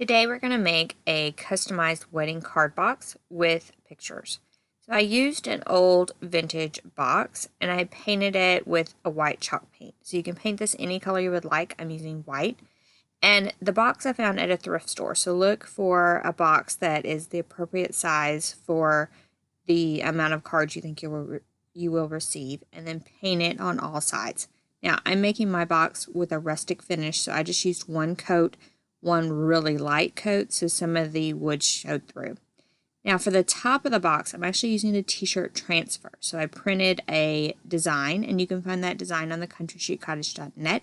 Today we're going to make a customized wedding card box with pictures. So I used an old vintage box and I painted it with a white chalk paint. So you can paint this any color you would like. I'm using white. And the box I found at a thrift store. So look for a box that is the appropriate size for the amount of cards you think you will receive, and then paint it on all sides. Now I'm making my box with a rustic finish, so I just used one coat, one really light coat, so some of the wood showed through. Now for the top of the box, I'm actually using a t-shirt transfer. So I printed a design, and you can find that design on the countrysheetcottage.net.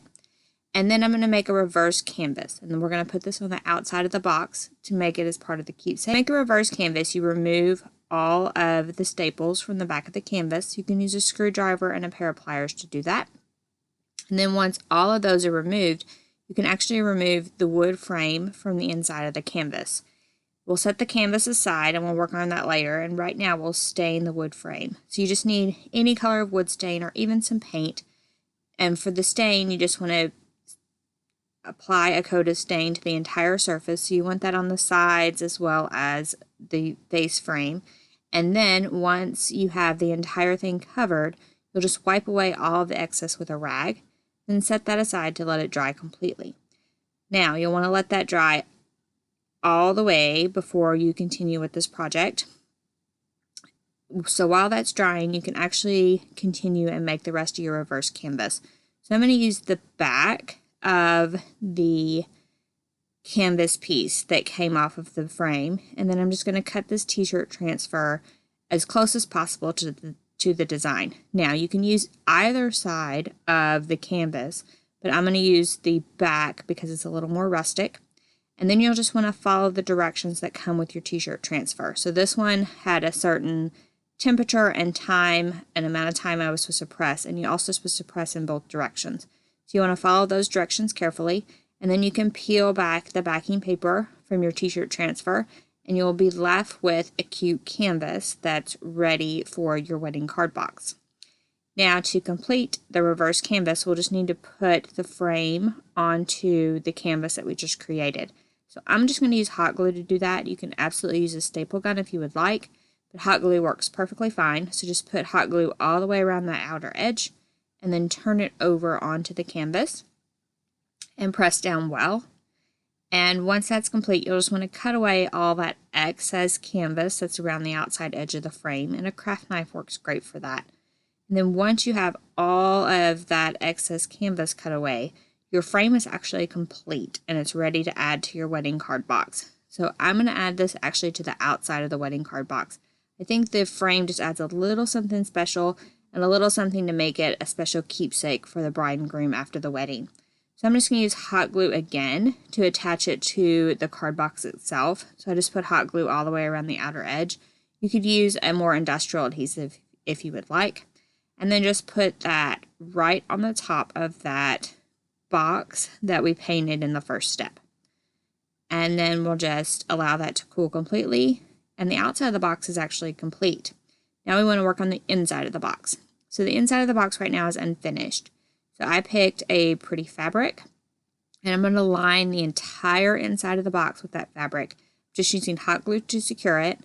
And then I'm going to make a reverse canvas, and then we're going to put this on the outside of the box to make it as part of the keepsake. To make a reverse canvas, you remove all of the staples from the back of the canvas. You can use a screwdriver and a pair of pliers to do that. And then once all of those are removed, you can actually remove the wood frame from the inside of the canvas. We'll set the canvas aside and we'll work on that later, and right now we'll stain the wood frame. So you just need any color of wood stain or even some paint. And for the stain, you just want to apply a coat of stain to the entire surface. So you want that on the sides as well as the base frame. And then once you have the entire thing covered, you'll just wipe away all of the excess with a rag and set that aside to let it dry completely. Now you'll want to let that dry all the way before you continue with this project. So while that's drying, you can actually continue and make the rest of your reverse canvas. So I'm going to use the back of the canvas piece that came off of the frame, and then I'm just going to cut this t-shirt transfer as close as possible to the design. Now you can use either side of the canvas, but I'm going to use the back because it's a little more rustic. And then you'll just want to follow the directions that come with your t-shirt transfer. So this one had a certain temperature and time and amount of time I was supposed to press, and you're also supposed to press in both directions. So you want to follow those directions carefully, and then you can peel back the backing paper from your t-shirt transfer, and you'll be left with a cute canvas that's ready for your wedding card box. Now to complete the reverse canvas, we'll just need to put the frame onto the canvas that we just created. So I'm just going to use hot glue to do that. You can absolutely use a staple gun if you would like, but hot glue works perfectly fine. So just put hot glue all the way around that outer edge, and then turn it over onto the canvas and press down well. And once that's complete, you'll just want to cut away all that excess canvas that's around the outside edge of the frame, and a craft knife works great for that. And then once you have all of that excess canvas cut away, your frame is actually complete and it's ready to add to your wedding card box. So I'm going to add this actually to the outside of the wedding card box. I think the frame just adds a little something special and a little something to make it a special keepsake for the bride and groom after the wedding. So I'm just going to use hot glue again to attach it to the card box itself. So I just put hot glue all the way around the outer edge. You could use a more industrial adhesive if you would like. And then just put that right on the top of that box that we painted in the first step. And then we'll just allow that to cool completely. And the outside of the box is actually complete. Now we want to work on the inside of the box. So the inside of the box right now is unfinished. So I picked a pretty fabric, and I'm going to line the entire inside of the box with that fabric, just using hot glue to secure it.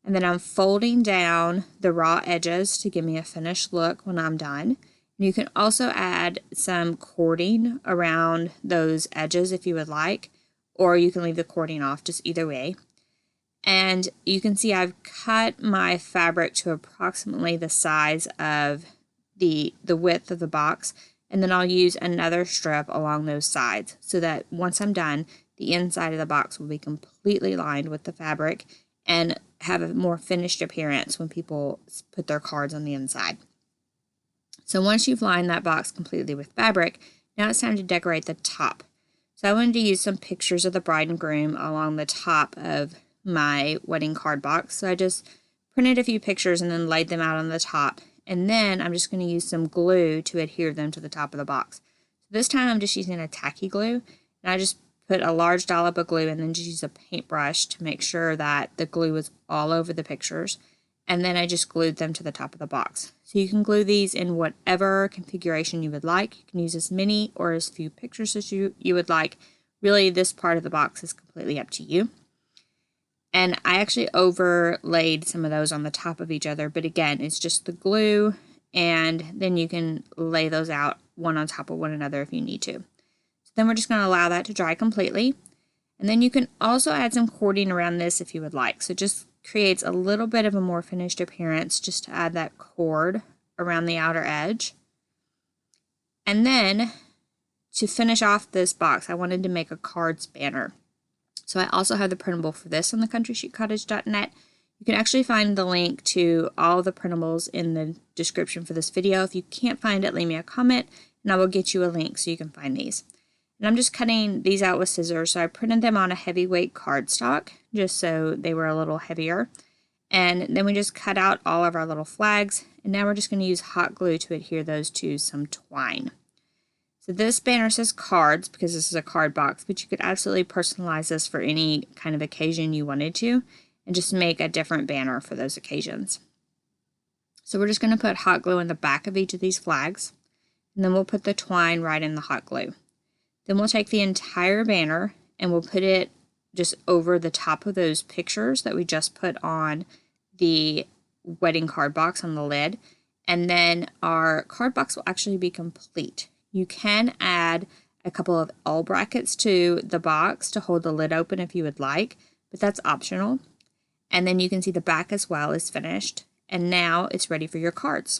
And then I'm folding down the raw edges to give me a finished look when I'm done. And you can also add some cording around those edges if you would like, or you can leave the cording off, just either way. And you can see I've cut my fabric to approximately the size of the width of the box, and then I'll use another strip along those sides so that once I'm done, the inside of the box will be completely lined with the fabric and have a more finished appearance when people put their cards on the inside. So once you've lined that box completely with fabric, now it's time to decorate the top. So I wanted to use some pictures of the bride and groom along the top of my wedding card box. So I just printed a few pictures and then laid them out on the top. And then I'm just going to use some glue to adhere them to the top of the box. So this time I'm just using a tacky glue, and I just put a large dollop of glue and then just use a paintbrush to make sure that the glue was all over the pictures. And then I just glued them to the top of the box. So you can glue these in whatever configuration you would like. You can use as many or as few pictures as you would like. Really, this part of the box is completely up to you. And I actually overlaid some of those on the top of each other, but again, it's just the glue, and then you can lay those out one on top of one another if you need to. So then we're just going to allow that to dry completely. And then you can also add some cording around this if you would like. So it just creates a little bit of a more finished appearance just to add that cord around the outer edge. And then to finish off this box, I wanted to make a cards banner. So I also have the printable for this on the countryshootcottage.net. You can actually find the link to all the printables in the description for this video. If you can't find it, leave me a comment and I will get you a link so you can find these. And I'm just cutting these out with scissors. So I printed them on a heavyweight cardstock just so they were a little heavier. And then we just cut out all of our little flags. And now we're just going to use hot glue to adhere those to some twine. So this banner says cards because this is a card box, but you could absolutely personalize this for any kind of occasion you wanted to and just make a different banner for those occasions. So we're just going to put hot glue in the back of each of these flags, and then we'll put the twine right in the hot glue. Then we'll take the entire banner and we'll put it just over the top of those pictures that we just put on the wedding card box on the lid, and then our card box will actually be complete. You can add a couple of L brackets to the box to hold the lid open if you would like, but that's optional. And then you can see the back as well is finished. And now it's ready for your cards.